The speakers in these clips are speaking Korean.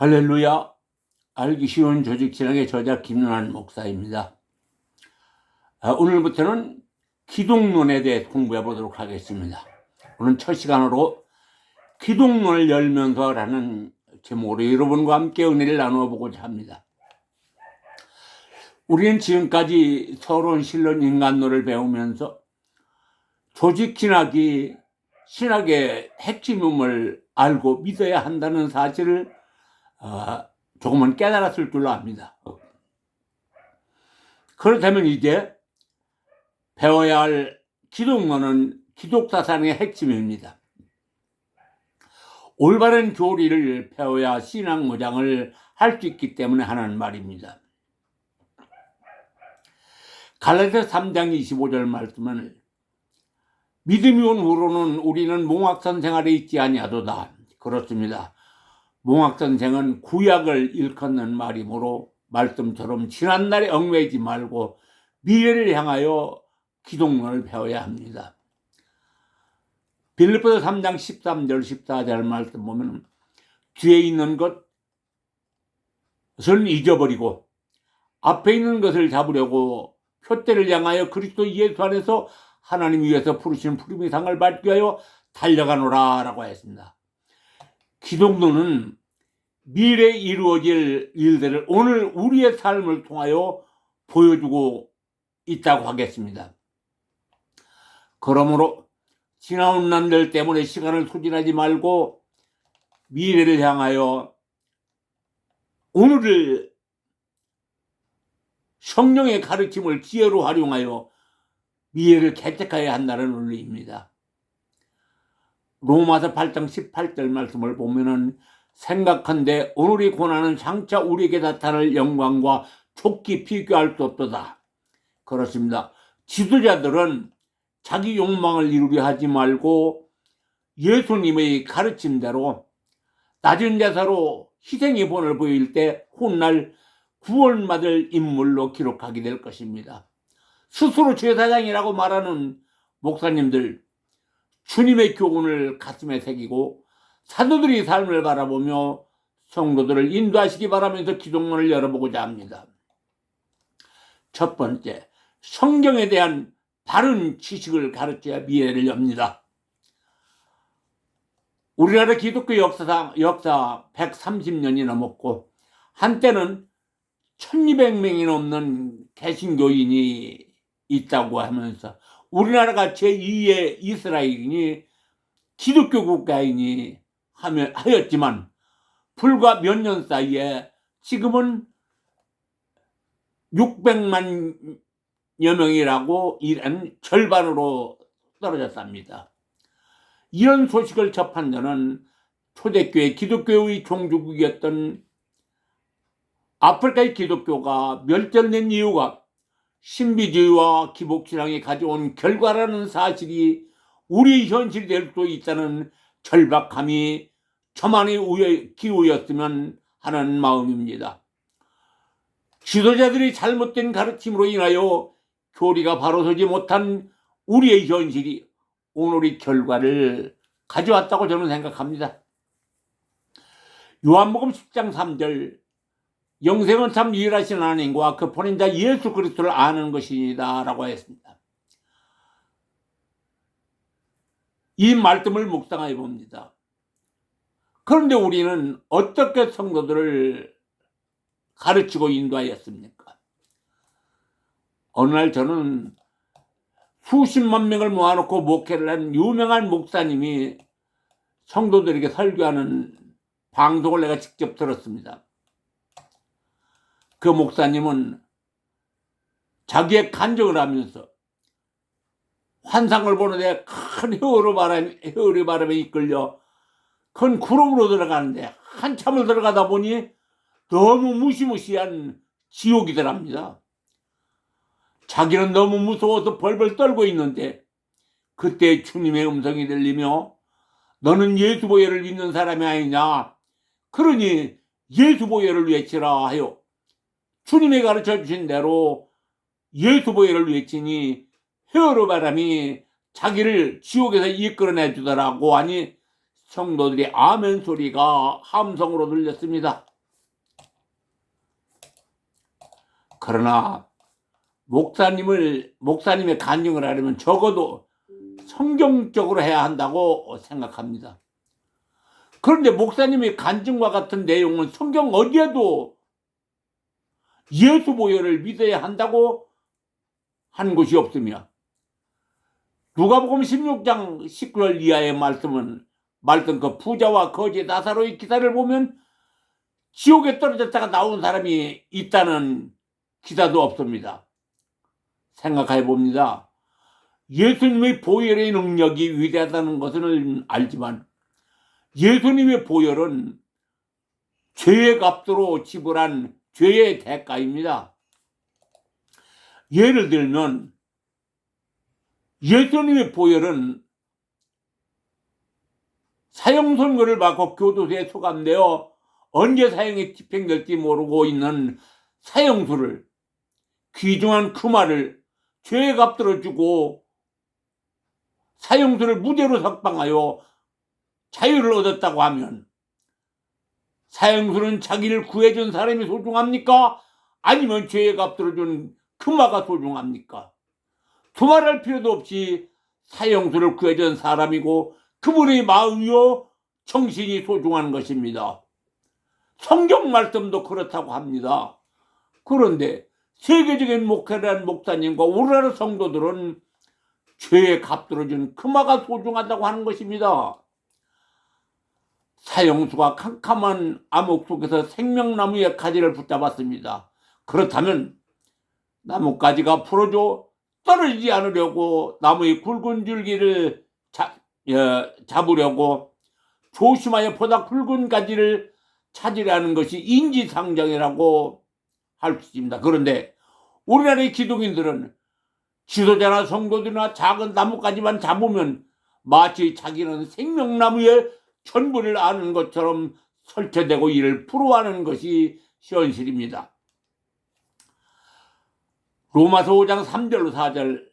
할렐루야. 알기 쉬운 조직신학의 저자 김윤환 목사입니다. 오늘부터는 기독론에 대해 공부해 보도록 하겠습니다. 오늘 첫 시간으로 기독론을 열면서라는 제목으로 여러분과 함께 은혜를 나누어 보고자 합니다. 우리는 지금까지 서론, 신론, 인간론을 배우면서 조직신학이 신학의 핵심임을 알고 믿어야 한다는 사실을 조금은 깨달았을 줄로 압니다. 그렇다면 이제 배워야 할 기독론은 기독사상의 핵심입니다. 올바른 교리를 배워야 신앙 무장을 할 수 있기 때문에 하는 말입니다. 갈라디아서 3장 25절 말씀은 믿음이 온 후로는 우리는 몽학선 생활에 있지 아니하도다. 그렇습니다. 몽학선생은 구약을 일컫는 말이므로 말씀처럼 지난날에 얽매이지 말고 미래를 향하여 기독론을 배워야 합니다. 빌립보서 3장 13절 14절 말씀 보면 뒤에 있는 것은 잊어버리고 앞에 있는 것을 잡으려고 표대를 향하여 그리스도 예수 안에서 하나님 위에서 부르신 부름의 상을 받기 위하여 달려가노라 라고 했습니다. 기독론은 미래에 이루어질 일들을 오늘 우리의 삶을 통하여 보여주고 있다고 하겠습니다. 그러므로 지나온 날들 때문에 시간을 소진하지 말고 미래를 향하여 오늘을 성령의 가르침을 지혜로 활용하여 미래를 개척해야 한다는 원리입니다. 로마서 8장 18절 말씀을 보면은 생각한데 오늘의 고난은 장차 우리에게 나타날 영광과 족기 비교할 수 없도다. 그렇습니다. 지도자들은 자기 욕망을 이루려 하지 말고 예수님의 가르침대로 낮은 자세로 희생의 본을 보일 때 훗날 구원받을 인물로 기록하게 될 것입니다. 스스로 제사장이라고 말하는 목사님들, 주님의 교훈을 가슴에 새기고 사도들의 삶을 바라보며 성도들을 인도하시기 바라면서 기독론을 열어보고자 합니다. 첫 번째, 성경에 대한 바른 지식을 가르쳐야 미래를 엽니다. 우리나라 기독교 역사 130년이 넘었고 한때는 1200명이 넘는 개신교인이 있다고 하면서 우리나라가 제2의 이스라엘이니 기독교 국가이니 하였지만 불과 몇 년 사이에 지금은 600만여 명이라고 이런 절반으로 떨어졌답니다. 이런 소식을 접한 저는 초대교회 기독교의 종주국이었던 아프리카의 기독교가 멸절된 이유가 신비주의와 기복신앙이 가져온 결과라는 사실이 우리의 현실이 될 수도 있다는 절박함이 저만의 기우였으면 하는 마음입니다. 지도자들이 잘못된 가르침으로 인하여 교리가 바로 서지 못한 우리의 현실이 오늘의 결과를 가져왔다고 저는 생각합니다. 요한복음 10장 3절 영생은 참 유일하신 하나님과 그 보낸 자 예수 그리스도를 아는 것이다 라고 했습니다. 이 말씀을 묵상해 봅니다. 그런데 우리는 어떻게 성도들을 가르치고 인도하였습니까? 어느 날 저는 수십만 명을 모아놓고 목회를 한 유명한 목사님이 성도들에게 설교하는 방송을 내가 직접 들었습니다. 그 목사님은 자기의 간증을 하면서 환상을 보는데 큰 회오리 바람에 이끌려 큰 구름으로 들어가는데 한참을 들어가다 보니 너무 무시무시한 지옥이더랍니다. 자기는 너무 무서워서 벌벌 떨고 있는데 그때 주님의 음성이 들리며 너는 예수 보혈을 믿는 사람이 아니냐, 그러니 예수 보혈을 외치라 하여 주님이 가르쳐 주신 대로 예수 보혈을 외치니 헤어로 바람이 자기를 지옥에서 이끌어내 주더라고 하니 성도들이 아멘 소리가 함성으로 들렸습니다. 그러나 목사님의 간증을 하려면 적어도 성경적으로 해야 한다고 생각합니다. 그런데 목사님의 간증과 같은 내용은 성경 어디에도 예수 보혈을 믿어야 한다고 한 것이 없으며, 누가복음 16장 19절 이하의 말씀 그 부자와 거지 나사로의 기사를 보면 지옥에 떨어졌다가 나온 사람이 있다는 기사도 없습니다. 생각해 봅니다. 예수님의 보혈의 능력이 위대하다는 것은 알지만 예수님의 보혈은 죄의 값으로 지불한 죄의 대가입니다. 예를 들면 예수님의 보혈은 사형 선고를 받고 교도소에 소감되어 언제 사형이 집행될지 모르고 있는 사형수를, 귀중한 그 말을 죄의 값들어 주고 사형수를 무죄로 석방하여 자유를 얻었다고 하면 사형수는 자기를 구해준 사람이 소중합니까? 아니면 죄의 값들어 준 금화가 소중합니까? 두말할 필요도 없이 사형수를 구해준 사람이고 그분의 마음이요 정신이 소중한 것입니다. 성경 말씀도 그렇다고 합니다. 그런데 세계적인 목회라는 목사님과 우리나라 성도들은 죄의 값들어 준 금화가 소중하다고 하는 것입니다. 사형수가 캄캄한 암흑 속에서 생명나무의 가지를 붙잡았습니다. 그렇다면 나뭇가지가 풀어져 떨어지지 않으려고 나무의 굵은 줄기를 잡으려고 조심하여 보다 굵은 가지를 찾으려는 것이 인지상정이라고 할 수 있습니다. 그런데 우리나라의 기독인들은 지도자나 성도들이나 작은 나뭇가지만 잡으면 마치 자기는 생명나무의 전부를 아는 것처럼 설치되고 이를 부러워하는 것이 현실입니다. 로마서 5장 3절로 4절,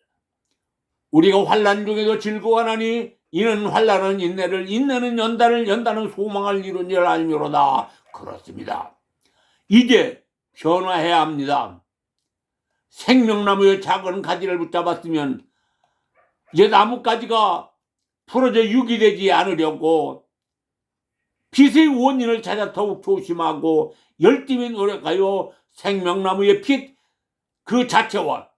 우리가 환난 중에도 즐거워하나니 이는 환난은 인내를, 인내는 연단을, 연단은 소망을 이룬 줄 알미로다. 그렇습니다. 이제 변화해야 합니다. 생명나무의 작은 가지를 붙잡았으면 이제 나뭇가지가 부러져 유기되지 않으려고 빛의 원인을 찾아 더욱 조심하고 열심히 노력하여 생명나무의 빛 그 자체와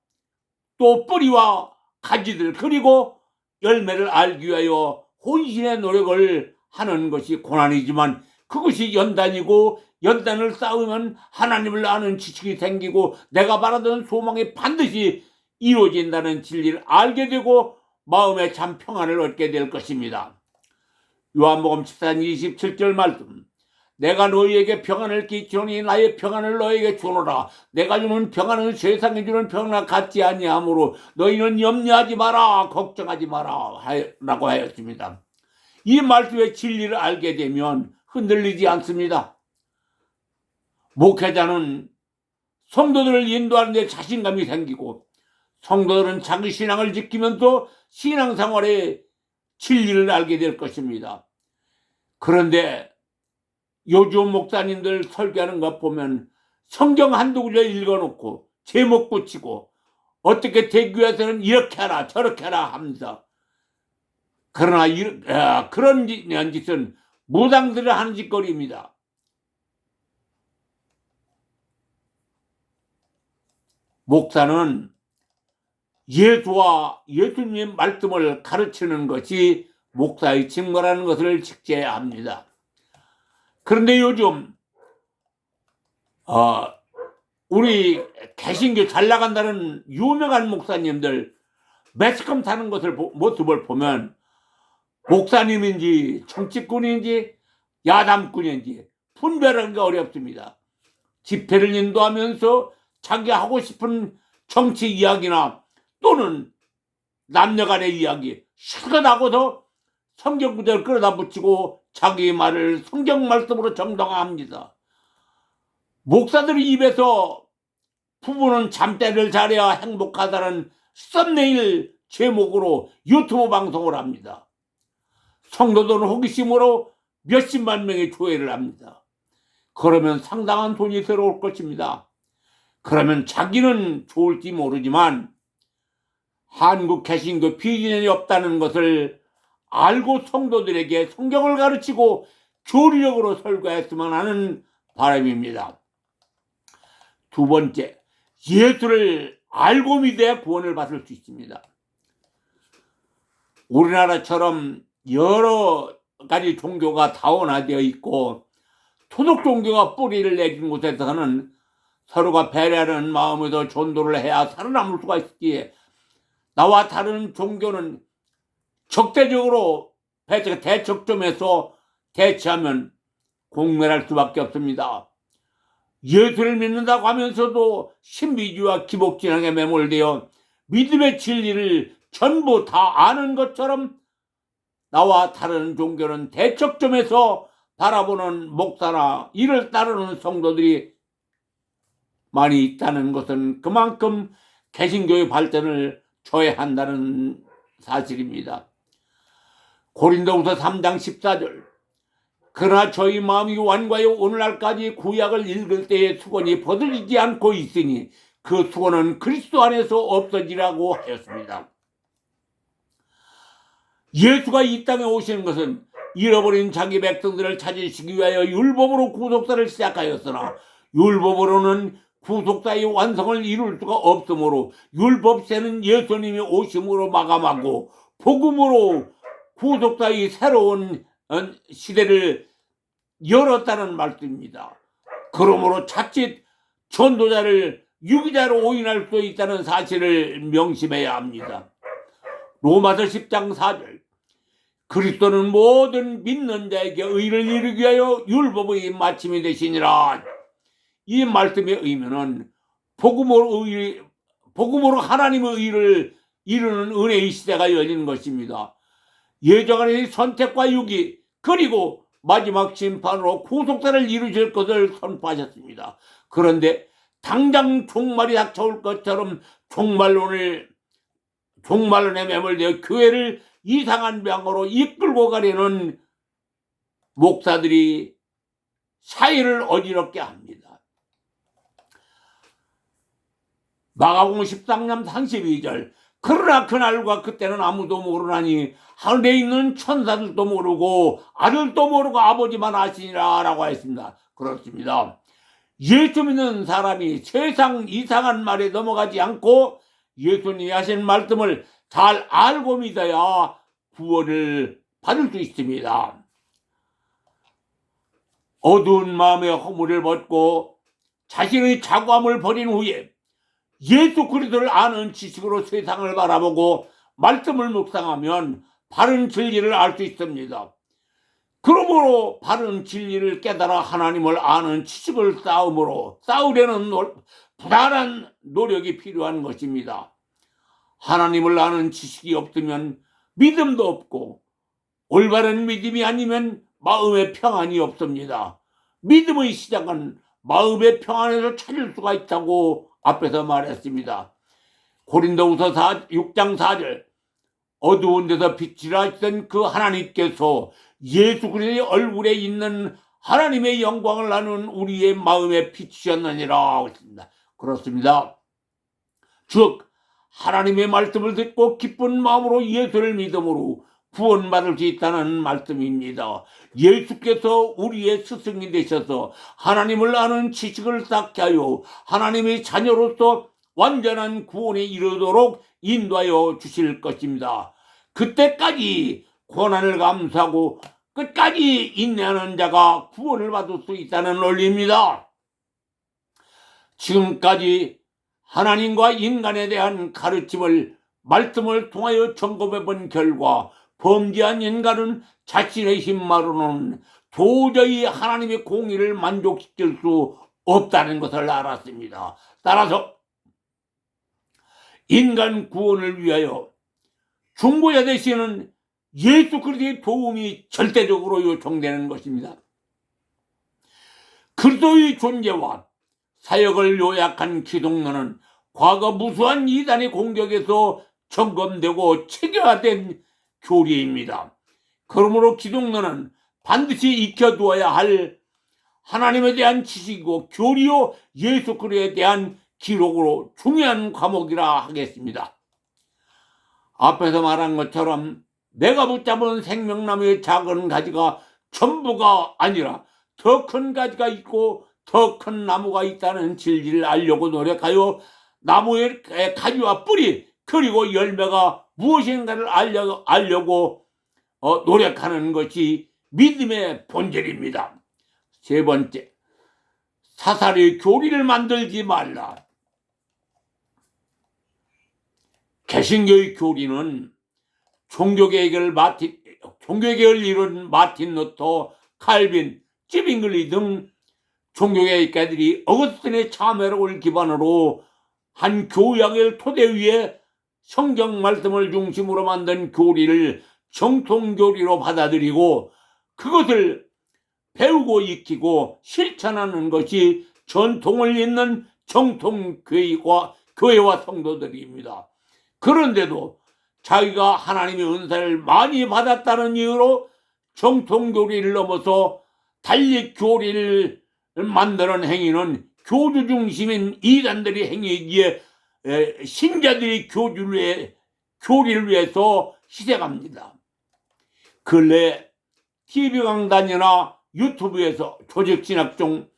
또 뿌리와 가지들 그리고 열매를 알기 위하여 혼신의 노력을 하는 것이 고난이지만 그것이 연단이고, 연단을 쌓으면 하나님을 아는 지식이 생기고 내가 바라던 소망이 반드시 이루어진다는 진리를 알게 되고 마음의 참 평안을 얻게 될 것입니다. 요한복음 14장 27절 말씀, 내가 너희에게 평안을 끼치노니 나의 평안을 너희에게 주노라. 내가 주는 평안은 세상이 주는 평안과 같지 아니하므로 너희는 염려하지 마라, 걱정하지 마라 라고 하였습니다. 이 말씀의 진리를 알게 되면 흔들리지 않습니다. 목회자는 성도들을 인도하는 데 자신감이 생기고 성도들은 자기 신앙을 지키면서 신앙생활의 진리를 알게 될 것입니다. 그런데 요즘 목사님들 설교하는 것 보면 성경 한두 구절 읽어놓고 제목 붙이고 어떻게 대교에서는 이렇게 하라 저렇게 하라 합니다. 그러나 그런 짓은 무당들이 하는 짓거리입니다. 목사는 예수와 예수님의 말씀을 가르치는 것이 목사의 직무라는 것을 직제해야 합니다. 그런데 요즘 우리 개신교 잘 나간다는 유명한 목사님들 매스컴 타는 모습을 보면 목사님인지 정치꾼인지 야당꾼인지 분별하기가 어렵습니다. 집회를 인도하면서 자기 하고 싶은 정치 이야기나 또는 남녀간의 이야기 실컷 하고서 성경 구절을 끌어다 붙이고 자기 말을 성경 말씀으로 정당화합니다. 목사들의 입에서 부부는 잠자리를 잘해야 행복하다는 썸네일 제목으로 유튜브 방송을 합니다. 성도들은 호기심으로 몇십만 명의 조회를 합니다. 그러면 상당한 돈이 들어올 것입니다. 그러면 자기는 좋을지 모르지만 한국 개신교 비전이 없다는 것을 알고 성도들에게 성경을 가르치고 교리적으로 설교했으면 하는 바람입니다. 두 번째, 예수를 알고 믿어야 구원을 받을 수 있습니다. 우리나라처럼 여러 가지 종교가 다원화되어 있고 토속 종교가 뿌리를 내린 곳에서는 서로가 배려하는 마음에서 전도를 해야 살아남을 수가 있기에 나와 다른 종교는 적대적으로 대척점에서 대치하면 공멸할 수밖에 없습니다. 예수를 믿는다고 하면서도 신비주의와 기복진앙에 매몰되어 믿음의 진리를 전부 다 아는 것처럼 나와 다른 종교는 대척점에서 바라보는 목사나 이를 따르는 성도들이 많이 있다는 것은 그만큼 개신교의 발전을 저해한다는 사실입니다. 고린도후서 3장 14절 그러나 저희 마음이 완고하여 오늘날까지 구약을 읽을 때의 수건이 벗어지지 않고 있으니 그 수건은 그리스도 안에서 없어지라고 하였습니다. 예수가 이 땅에 오시는 것은 잃어버린 자기 백성들을 찾으시기 위하여 율법으로 구속사를 시작하였으나 율법으로는 구속사의 완성을 이룰 수가 없으므로 율법세는 예수님이 오심으로 마감하고 복음으로 구속사의 새로운 시대를 열었다는 말씀입니다. 그러므로 자칫 전도자를 유기자로 오인할 수 있다는 사실을 명심해야 합니다. 로마서 10장 4절 그리스도는 모든 믿는 자에게 의를 이루기 위하여 율법의 마침이 되시니라. 이 말씀의 의미는 복음으로 하나님의 의를 이루는 은혜의 시대가 열리는 것입니다. 예정의 선택과 유기 그리고 마지막 심판으로 구속사를 이루실 것을 선포하셨습니다. 그런데 당장 종말이 닥쳐올 것처럼 종말론에 매몰되어 교회를 이상한 방향으로 이끌고 가려는 목사들이 사회를 어지럽게 합니다. 마가복음 13장 32절 그러나 그날과 그때는 아무도 모르나니 하늘에 있는 천사들도 모르고 아들도 모르고 아버지만 아시니라 라고 했습니다. 그렇습니다. 예수 믿는 사람이 세상 이상한 말에 넘어가지 않고 예수님이 하신 말씀을 잘 알고 믿어야 구원을 받을 수 있습니다. 어두운 마음의 허물을 벗고 자신의 자고함을 버린 후에 예수 그리스도를 아는 지식으로 세상을 바라보고 말씀을 묵상하면 바른 진리를 알 수 있습니다. 그러므로 바른 진리를 깨달아 하나님을 아는 지식을 쌓으려는 부단한 노력이 필요한 것입니다. 하나님을 아는 지식이 없으면 믿음도 없고 올바른 믿음이 아니면 마음의 평안이 없습니다. 믿음의 시작은 마음의 평안에서 찾을 수가 있다고 앞에서 말했습니다. 고린도후서 6장 4절 어두운 데서 빛이라 하시던 그 하나님께서 예수 그리스도의 얼굴에 있는 하나님의 영광을 나눈 우리의 마음에 빛이셨느니라 했습니다. 그렇습니다. 즉 하나님의 말씀을 듣고 기쁜 마음으로 예수를 믿음으로 구원받을 수 있다는 말씀입니다. 예수께서 우리의 스승이 되셔서 하나님을 아는 지식을 쌓게 하여 하나님의 자녀로서 완전한 구원에 이르도록 인도하여 주실 것입니다. 그때까지 고난을 감수하고 끝까지 인내하는 자가 구원을 받을 수 있다는 논리입니다. 지금까지 하나님과 인간에 대한 가르침을 말씀을 통하여 점검해 본 결과 범죄한 인간은 자신의 힘만으로는 도저히 하나님의 공의를 만족시킬 수 없다는 것을 알았습니다. 따라서 인간 구원을 위하여 중보자 되시는 예수 그리스도의 도움이 절대적으로 요청되는 것입니다. 그리스도의 존재와 사역을 요약한 기독론은 과거 무수한 이단의 공격에서 점검되고 체계화된 교리입니다. 그러므로 기독론은 반드시 익혀두어야 할 하나님에 대한 지식이고 교리요 예수 그리스도에 대한 기록으로 중요한 과목이라 하겠습니다. 앞에서 말한 것처럼 내가 붙잡은 생명나무의 작은 가지가 전부가 아니라 더 큰 가지가 있고 더 큰 나무가 있다는 진리를 알려고 노력하여 나무의 가지와 뿌리 그리고 열매가 무엇인가를 알려고 노력하는 것이 믿음의 본질입니다. 세 번째, 사사리 교리를 만들지 말라. 개신교의 교리는 종교개혁을 이룬 마틴 루터, 칼빈, 찌빙글리 등 종교개혁가들이 어거스틴의 참회록을 기반으로 한 교약을 토대 위에 성경 말씀을 중심으로 만든 교리를 정통교리로 받아들이고 그것을 배우고 익히고 실천하는 것이 전통을 잇는 정통교회와 성도들입니다. 그런데도 자기가 하나님의 은사를 많이 받았다는 이유로 정통교리를 넘어서 달리 교리를 만드는 행위는 교주 중심인 이단들의 행위이기에 신자들이 교리를 위해서 희생합니다. 근래 TV 강단이나 유튜브에서 조직신학 중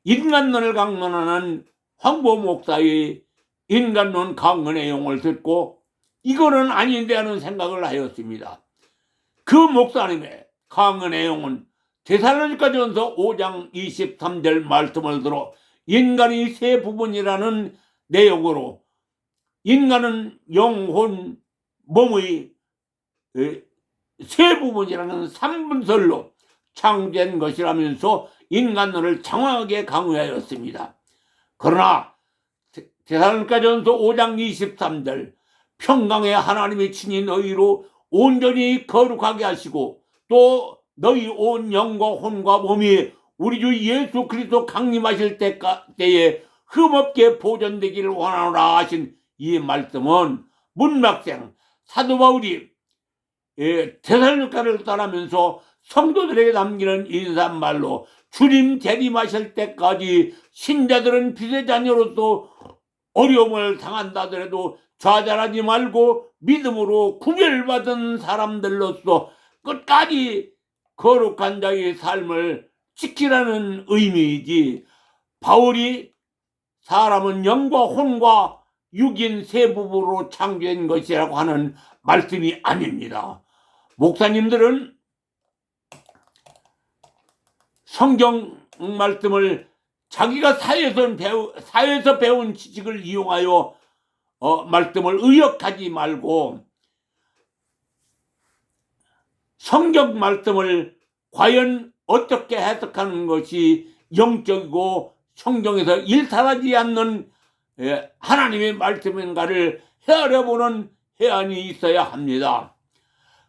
인간론을 강론하는 황보 목사의 인간론 강론 내용을 듣고 이거는 아닌데 하는 생각을 하였습니다. 그 목사님의 강론 내용은 데살로니가전서 5장 23절 말씀을 들어 인간이 세 부분이라는 내용으로 인간은 영혼, 몸의 세 부분이라는 3분설로 창조된 것이라면서 인간론을 장황하게 강조하였습니다. 그러나 데살로니가전서 5장 23절 평강의 하나님이 친히 너희로 온전히 거룩하게 하시고 또 너희 온 영과 혼과 몸이 우리 주 예수 그리스도 강림하실 때에 흠없게 보존되기를 원하노라 하신 이 말씀은 문막생 사도 바울이 데살로니가를 떠나면서 성도들에게 남기는 인사말로 주님 재림하실 때까지 신자들은 빛의 자녀로서 어려움을 당한다더라도 좌절하지 말고 믿음으로 구별받은 사람들로서 끝까지 거룩한 자의 삶을 지키라는 의미이지 바울이 사람은 영과 혼과 육인 세 부부로 창조된 것이라고 하는 말씀이 아닙니다. 목사님들은 성경 말씀을 자기가 사회에서 배운 지식을 이용하여 말씀을 의역하지 말고 성경 말씀을 과연 어떻게 해석하는 것이 영적이고 성경에서 일탈하지 않는 하나님의 말씀인가를 헤아려보는 해안이 있어야 합니다.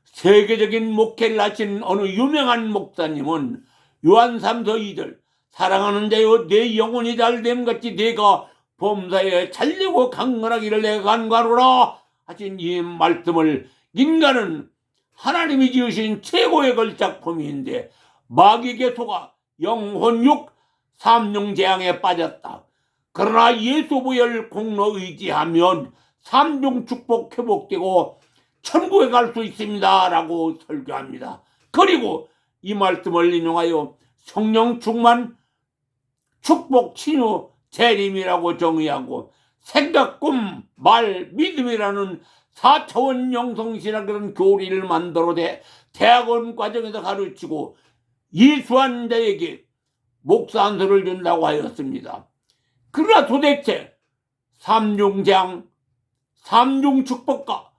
세계적인 목회를 하신 어느 유명한 목사님은 요한 3서 2절 사랑하는 자여 내 영혼이 잘됨 같이 내가 범사에 잘되고 강건하기를 내가 간구하노라 하신 이 말씀을 인간은 하나님이 지으신 최고의 걸작품인데 마귀에게 속아 영혼 육 삼중 재앙에 빠졌다. 그러나 예수 부활 공로 의지하면 삼중 축복 회복되고 천국에 갈 수 있습니다 라고 설교합니다. 그리고 이 말씀을 인용하여 성령 충만 축복 치유 재림이라고 정의하고 생각, 꿈, 말, 믿음이라는 4차원 영성신학이라는 교리를 만들어 대학원 과정에서 가르치고 이수한 자에게 목사 안수를 준다고 하였습니다. 그러나 도대체 삼중재앙, 삼중축복과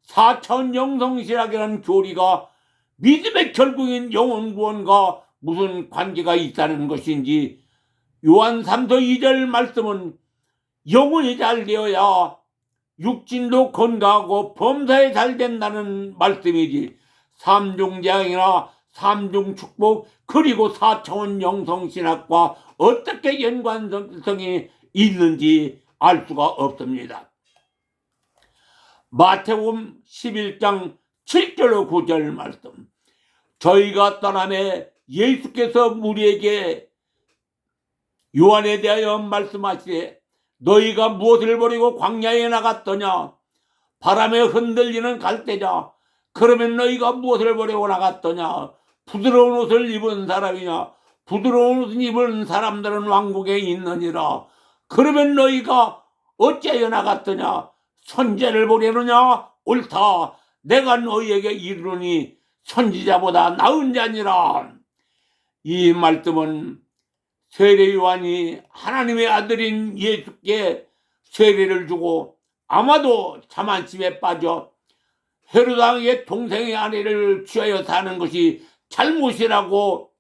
4차원 영성신학이라는 교리가 믿음의 결국인 영혼구원과 무슨 관계가 있다는 것인지 요한 3서 2절 말씀은 영혼이 잘 되어야 육신도 건강하고 범사에 잘 된다는 말씀이지 삼중재앙이나 삼중축복 그리고 4차원 영성신학과 어떻게 연관성이 있는지 알 수가 없습니다. 마태복음 11장 7절 9절 말씀 저희가 떠나매 예수께서 우리에게 요한에 대하여 말씀하시되 너희가 무엇을 버리고 광야에 나갔더냐? 바람에 흔들리는 갈대냐? 그러면 너희가 무엇을 버리고 나갔더냐? 부드러운 옷을 입은 사람이냐? 부드러운 옷을 입은 사람들은 왕국에 있느니라. 그러면 너희가 어찌하여 나갔더냐? 선지자를 보려느냐? 옳다. 내가 너희에게 이르노니 선지자보다 나은 자니라. 이 말씀은 세례 요한이 하나님의 아들인 예수께 세례를 주고 아마도 자만심에 빠져 헤롯 왕의 동생의 아내를 취하여 사는 것이 잘못이라고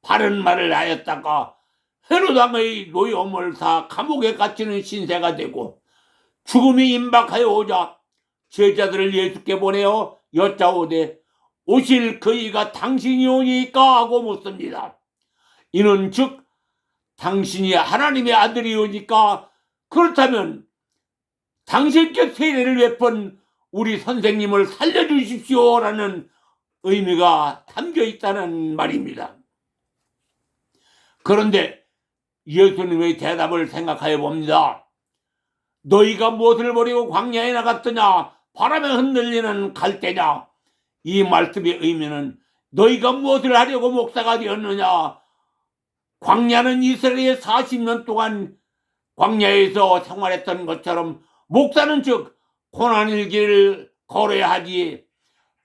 바른 말을 하였다가 헤롯 왕의 노여움을 사 감옥에 갇히는 신세가 되고 죽음이 임박하여 오자 제자들을 예수께 보내어 여짜오되 오실 그이가 당신이 오니까 하고 묻습니다. 이는 즉 당신이 하나님의 아들이오니까 그렇다면 당신께 세례를 베푼 우리 선생님을 살려주십시오라는 의미가 담겨 있다는 말입니다. 그런데 예수님의 대답을 생각하여 봅니다. 너희가 무엇을 버리고 광야에 나갔더냐? 바람에 흔들리는 갈대냐? 이 말씀의 의미는 너희가 무엇을 하려고 목사가 되었느냐? 광야는 이스라엘의 40년 동안 광야에서 생활했던 것처럼 목사는 즉 고난의 길을 걸어야 하지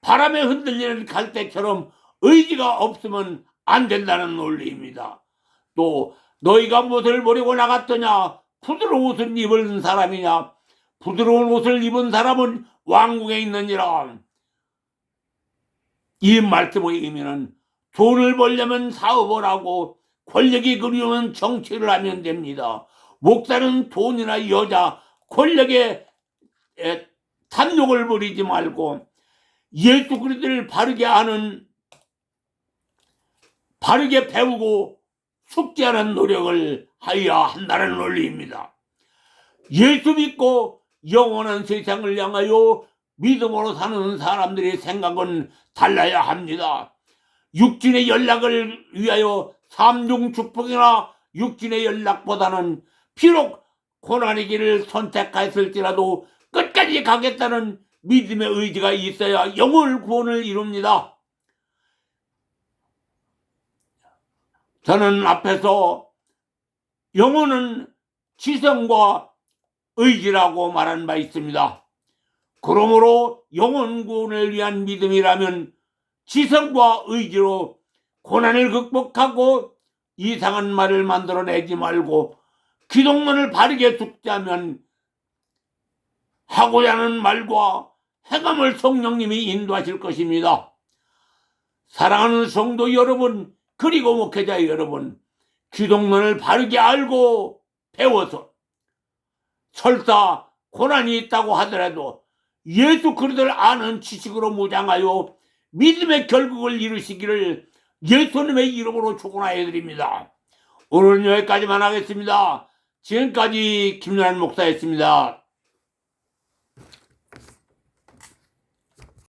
바람에 흔들리는 갈대처럼 의지가 없으면 안 된다는 논리입니다. 또 너희가 무엇을 버리고 나갔더냐? 부드러운 옷을 입은 사람이냐? 부드러운 옷을 입은 사람은 왕궁에 있느니라. 이 말씀의 의미는 돈을 벌려면 사업을 하고 권력이 그리우면 정치를 하면 됩니다. 목사는 돈이나 여자, 권력에 탐욕을 부리지 말고 예수 그리스도를 바르게 아는, 바르게 배우고 숙지하는 노력을 하여야 한다는 논리입니다. 예수 믿고 영원한 세상을 향하여 믿음으로 사는 사람들의 생각은 달라야 합니다. 육신의 연락을 위하여 삼중 축복이나 육신의 연락보다는 비록 고난의 길을 선택했을지라도 끝까지 가겠다는 믿음의 의지가 있어야 영혼 구원을 이룹니다. 저는 앞에서 영혼은 지성과 의지라고 말한 바 있습니다. 그러므로 영혼 구원을 위한 믿음이라면 지성과 의지로 고난을 극복하고 이상한 말을 만들어내지 말고 기독론을 바르게 숙지하면 하고자 하는 말과 행함을 성령님이 인도하실 것입니다. 사랑하는 성도 여러분, 그리고 목회자 여러분, 기독론을 바르게 알고 배워서 설사 고난이 있다고 하더라도 예수 그리스도를 아는 지식으로 무장하여 믿음의 결국을 이루시기를 예수님의 이름으로 축원하여 드립니다. 오늘은 여기까지만 하겠습니다. 지금까지 김연한 목사였습니다.